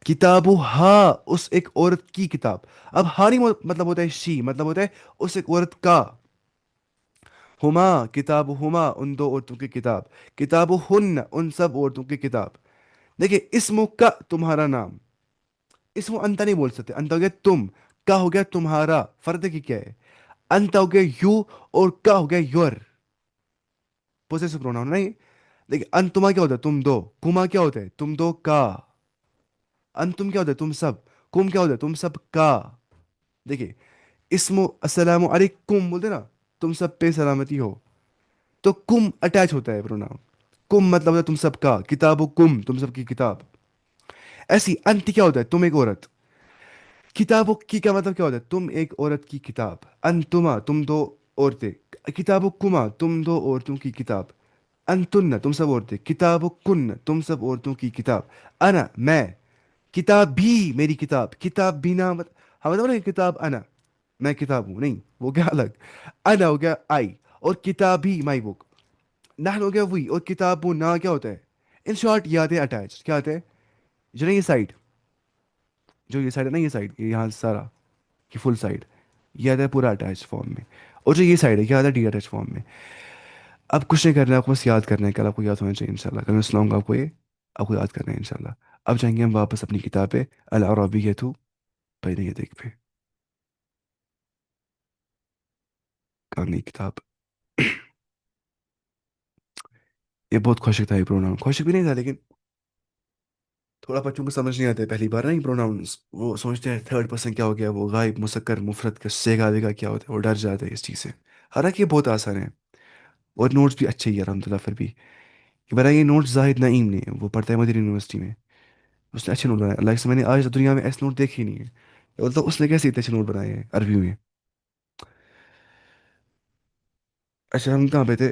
किताबु हा, उस एक औरत की किताब। अब हा नहीं मतलब होता है शी, मतलब होता है उस एक औरत का। हुमा, किताब हुमा, उन दो औरतों की किताब, किताब हुन्न, उन सब औरतों की किताब। देखिए, इसमु का तुम्हारा नाम, इसमु अंता नहीं बोल सकते, अंता हो गया तुम, का हो गया तुम्हारा। फर्क देखिए क्या है, अंता हो गया यू, और का हो गया योर, पोसेसिव प्रोनाउन नहीं। देखिए, अंतुमा क्या होता है, तुम दो, कुमा क्या होता है, तुम दो का, अंतुम क्या होता है, तुम सब, कुम क्या होता है, तुम सब का। देखिए, इसमो अस्सलामु अलैकुम बोलते ना, तुम सब पे सलामती हो, تو کم اٹیچ ہوتا ہے پروناؤن. کم مطلب ہوتا ہے تم سب کا، کتاب کم تم سب کی کتاب. ایسی انت کیا ہوتا ہے تم ایک عورت. کتابوں کی کا مطلب کیا ہوتا ہے تم ایک عورت کی کتاب. انتما تم دو عورتیں. کتابوں کما تم دو عورتوں کی کتاب. انتن تم سب عورتیں. کتاب کن تم سب عورتوں کی کتاب. انا میں. کتاب بھی میری کتاب. کتاب بھی نہ ہم مطلب نہیں کتاب انا میں کتاب ہوں نہیں، وہ کیا الگ. انا ہو گیا آئی، اور کتاب بھی مائی بک. نحن ہو گیا وی، اور کتاب نا کیا ہوتا ہے. ان شارٹ یہ آتے ہیں اٹیچ. کیا آتے ہیں جو نا یہ سائڈ، جو یہ سائڈ ہے نا، یہ سائڈ یہاں سارا کی فل سائڈ یہ آتا ہے پورا اٹیچ فارم میں. اور جو یہ سائڈ ہے کیا آتا ہے ڈی اٹیچ فارم میں. اب کچھ نہیں کرنا ہے آپ کو، بس یاد کرنا ہے. کل آپ کو یاد ہونا چاہیے انشاءاللہ. کل میں سناؤں گا آپ کو یہ، آپ کو یاد کرنا ہے انشاءاللہ. اب جائیں گے ہم واپس اپنی کتاب پہ العربیۃ بین یدیک پہ. کہاں گئی کتاب؟ یہ بہت خوشک تھا یہ پروناؤن. خوشک بھی نہیں تھا لیکن تھوڑا بچوں کو سمجھ نہیں آتے پہلی بار نا یہ پروناؤنس. وہ سوچتے ہیں تھرڈ پرسن کیا ہو گیا، وہ غائب مسکر مفرد کا سیگا ویگا کیا ہوتا ہے، وہ ڈر جاتے ہیں اس چیز سے. حالانکہ یہ بہت آسان ہے، اور نوٹس بھی اچھے ہی ہے الحمد للہ. پھر بھی کہ بنا یہ نوٹس زاہد نعیم نے، وہ پڑھتا ہے مدینہ یونیورسٹی میں، اس نے اچھے نوٹ بنائے. اللہ سے میں نے آج دنیا میں ایسے نوٹ دیکھے ہی نہیں ہے. بولتا اس نے کیسے اتنے اچھے نوٹ بنائے ہیں عربی میں. اچھا ہم کہاں پہ تھے؟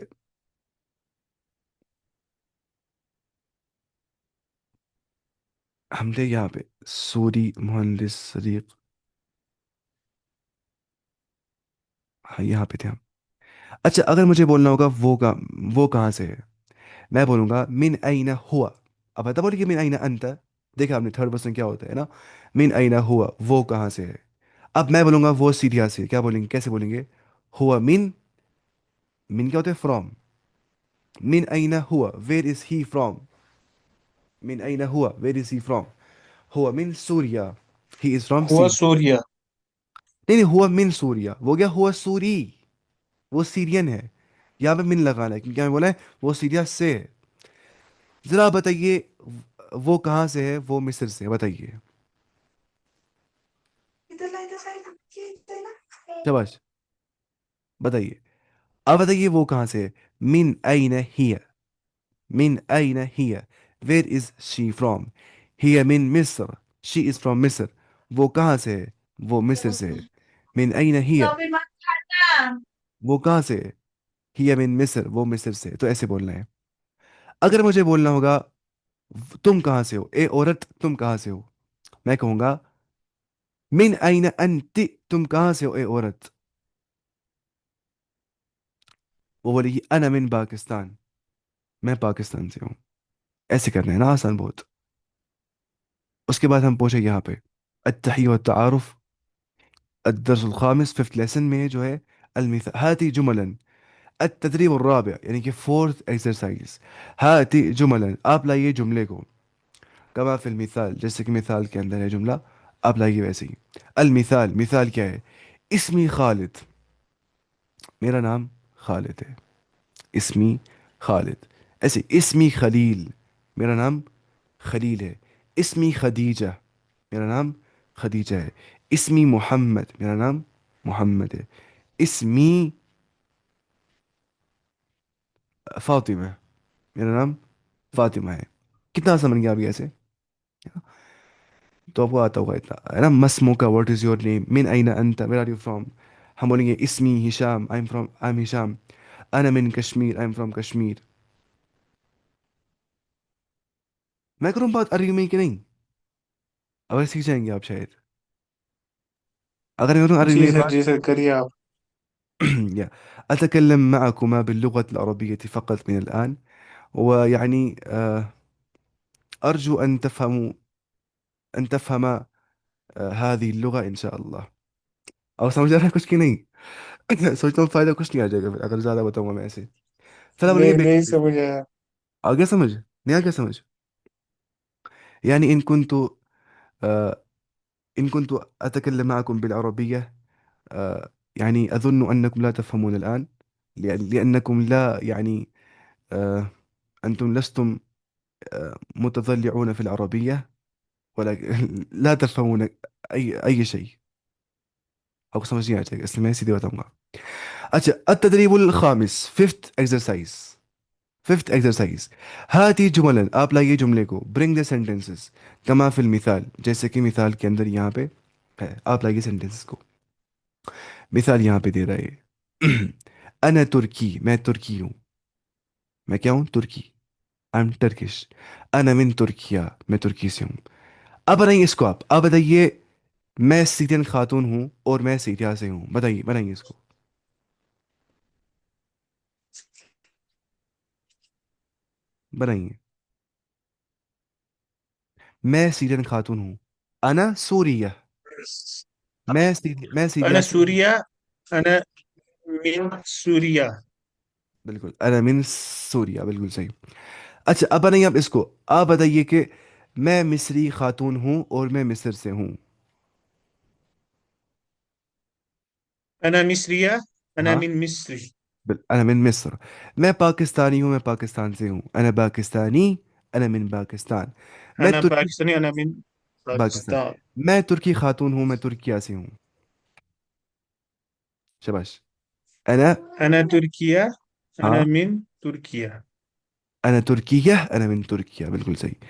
ہم تھے یہاں پہ سوری مہندس صدیق. ہاں یہاں پہ تھے ہم. اچھا اگر مجھے بولنا ہوگا وہ کہاں سے ہے، میں بولوں گا من این ہوا. اب بتا بولے کہ من این انت. دیکھا آپ نے تھرڈ پرسن کیا ہوتا ہے نا. من این ہوا وہ کہاں سے ہے. اب میں بولوں گا وہ سیریا سے. کیا بولیں گے، کیسے بولیں گے؟ ہوا من کیا ہوتا ہے فرام. من این ہوا ویئر از ہی فرام. من این ہوا ویئر از ہی فرام. ہوا من سوریا ہی از فرام ہوا سی. سوریا. نہیں نہیں، ہوا من سوریا وہ گیا ہوا سوری، وہ سیرین ہے. یہاں پہ من لگانا ہے کیونکہ ہمیں بولا ہے وہ سیریا سے ہے. ذرا بتائیے وہ کہاں سے ہے. وہ مصر سے. بتائیے. شاباش. بتائیے. اب بتائیے وہ کہاں سے ہے. من این ہی. من این ہی ویئر از شی فرام. ہی من مصر شی از فرام مصر. وہ کہاں سے ہے، وہ مصر سے ہے. من این ہی وہ کہاں سے ہے. ہی من مصر وہ مصر سے ہے. تو ایسے بولنا ہے. اگر مجھے بولنا ہوگا تم کہاں سے ہو، اے عورت تم کہاں سے ہو، میں کہوں گا من این انت تم کہاں سے ہو اے عورت. وہ بولے گی انا من پاکستان میں پاکستان سے ہوں. ایسے کرنا ہے نا، آسان بہت. اس کے بعد ہم پہنچے یہاں پہ التحیہ والتعارف. الدرس الخامس ففتھ لیسن میں جو ہے المثال هاتي جملا. التدریب الرابع یعنی کہ فورتھ ایکسرسائز. هاتي جملا آپ لائیے جملے کو. کما فی المثال جیسے کہ مثال کے اندر ہے جملہ، آپ لائیے ویسے ہی. المثال مثال کیا ہے. اسمی خالد میرا نام خالد ہے. اسمی خالد. ایسے اسمی خلیل میرا نام خلیل ہے. اسمی خدیجہ میرا نام خدیجہ ہے. اسمی محمد میرا نام محمد ہے. اسمی فاطمہ میرا نام فاطمہ ہے. کتنا آسان بن گیا ابھی ایسے. تو آپ کو آتا ہوگا اتنا ہے نا. مسمو کا واٹ از یور نیم. من این انت ویئر آر یو فرام. ہم بولیں گے اسمی ہشام آئی ایم ہشام. انا من Kashmir I am from Kashmir. میں کروں بات عربی میں کہ نہیں؟ اگر سیکھ جائیں گے آپ شاید. اگر میں کروں عربی میں بات. جی سر کریے آپ. يا أتكلم معكما باللغة العربية فقط من الآن، ويعني أرجو أن تفهم هذه اللغة إن شاء الله. اور سمجھ آ رہا ہے کچھ کہ نہیں؟ سوچتا ہوں فائدہ کچھ نہیں آ جائے گا پھر اگر زیادہ بتاؤں گا میں ایسے. فلا بولیں گے نہیں نہیں بیسکلی. سمجھ آیا. آگے سمجھ نہیں آگے سمجھ. يعني آه، إن كنت أتكلم معكم بالعربية يعني أظن أنكم لا تفهمون الآن، لأنكم لا يعني آه، أنتم لستم متضلعون في العربية، ولكن لا تفهمون أي شيء. آپ کو سمجھ نہیں آ جائے گا اس لیے میں سیدھے بتاؤں گا. اچھا التدریب الخامس، ففتھ ایکسرسائز. Fifth exercise. ہاتھی جملن، آپ لائیے جملے کو. برنگ دا سینٹینسز کما فی المثال، جیسے کہ مثال کے اندر یہاں پہ ہے. آپ لائیے سینٹینسز کو. مثال یہاں پہ دے رہا ہے. انا ترکی، میں ترکی ہوں. میں کیا ہوں؟ ترکی. I am Turkish. انا من ترکیا، میں ترکی سے ہوں. اب بتائیے اس کو. آپ بتائیے میں سیرین خاتون ہوں اور میں سیریا سے ہوں. بتائیے بنائیے اس کو. بنائیے. میں سیرین خاتون ہوں. انا سوریہ. میں سیریا أنا سے ہوں. سوريا. أنا من سوريا. بالکل انا من سوریا، بالکل صحیح. اچھا اب بنائیے آپ اس کو. آپ بتائیے کہ میں مصری خاتون ہوں اور میں مصر سے ہوں. أنا مصرية. أنا ہاں من مصر. انا من مصر. میں پاکستانی ہوں، میں پاکستان سے ہوں. انا پاکستانی، انا من پاکستان. میں أنا ترکی. باكستاني. أنا من پاکستان. باكستان. میں ترکی خاتون ہوں، میں ترکیہ سے ہوں. شباش. انا. أنا تركيا. ہاں أنا من تركيا. انا ترکیہ، انا من ترکیہ، بالکل صحیح.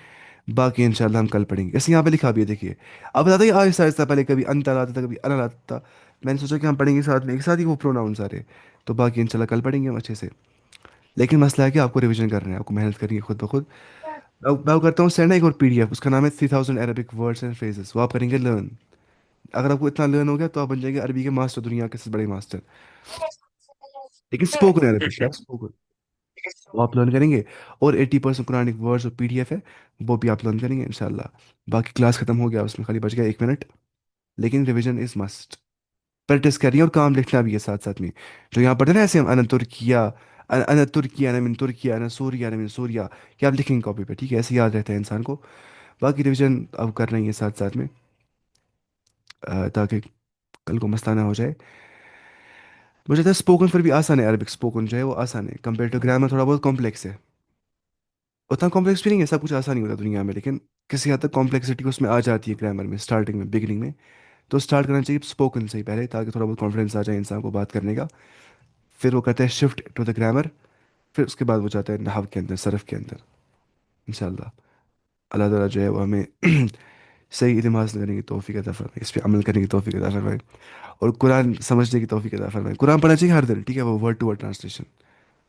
باقی انشاءاللہ ہم کل پڑھیں گے. اس یہاں پہ لکھا بھی ہے دیکھیے. اب بتا دیں آہستہ آہستہ. پہلے کبھی انت لاتا تھا، کبھی انا لاتا تھا. میں نے سوچا کہ ہم پڑھیں گے ساتھ میں ایک ساتھ ہی وہ پروناؤن سارے. تو باقی انشاءاللہ کل پڑھیں گے ہم اچھے سے. لیکن مسئلہ ہے کہ آپ کو ریویژن کرنا ہے، آپ کو محنت کرنی ہے خود بخود. میں وہ کرتا ہوں سینڈ ایک اور پی ڈی ایف، اس کا نام ہے 3000 عربک ورڈس اینڈ فریزز. وہ آپ کریں گے لرن. اگر آپ کو اتنا لرن ہو گیا تو آپ بن جائیں گے عربی کے ماسٹر، دنیا کے سب سے بڑے ماسٹر. لیکن اسپوکن عربک ہے، اسپوکن. وہ آپ لرن کریں گے. اور 80% قرآنک ورڈس اور پی ڈی ایف ہے، وہ بھی آپ لرن کریں گے انشاءاللہ. باقی کلاس ختم ہو گیا، اس میں خالی بچ گیا 1 منٹ. لیکن ریویژن از مسٹ. پریکٹس کریے اور کام لکھنا بھی ہے ساتھ ساتھ میں. جو یہاں پڑھتے ہیں نا ایسے ہم انا ترکیہ، انا ترکیہ، انا من ترکیہ، انا سوریا، انا من سوریا، کہ آپ لکھیں گے کاپی پہ. ٹھیک ہے؟ ایسے یاد رہتا ہے انسان کو. باقی ریویژن اب کر رہی ہیں ساتھ ساتھ میں، تاکہ کل کو مسئلہ نہ ہو جائے. مجھے لگتا ہے اسپوکن پھر بھی آسان ہے. عربک اسپوکن جو ہے وہ آسان ہے کمپیئر ٹو گرامر. تھوڑا بہت کمپلیکس ہے. اتنا کمپلیکس بھی نہیں ہے، سب کچھ آسان ہی ہوتا ہے دنیا میں. لیکن کسی حد تک کمپلیکسٹی اس میں آ جاتی ہے گرامر میں اسٹارٹنگ میں، بگننگ میں. تو اسٹارٹ کرنا چاہیے اسپوکن سے ہی پہلے، تاکہ تھوڑا بہت کانفیڈنس آ جائے انسان کو بات کرنے کا. پھر وہ کرتا ہے شفٹ ٹو دا گرامر. پھر اس کے بعد وہ جاتا ہے نحو کے اندر، صرف کے اندر. انشاءاللہ اللہ تعالیٰ جو ہے وہ ہمیں صحیح علم حاصل کرنے کی توفیق عطا فرمائے، اس پہ عمل کرنے کی توفیق عطا فرمائے. اور قرآن سمجھنے کی توفیق عطا فرمائے. قرآن پڑھنا چاہیے ہر دن. ٹھیک ہے؟ وہ ورڈ ٹو ورڈ ٹرانسلیشن.